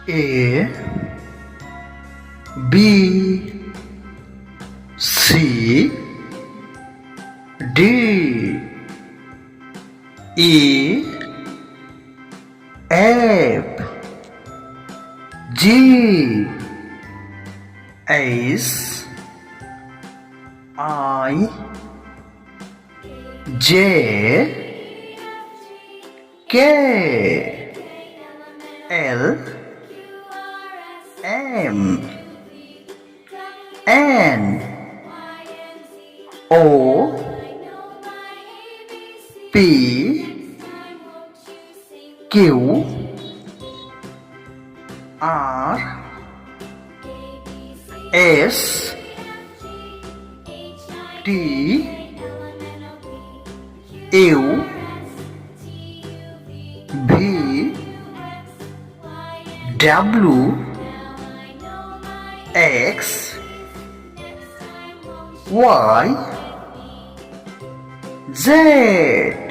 A B C D E F G H I J K L M N O P Q R S T U V W X Y Z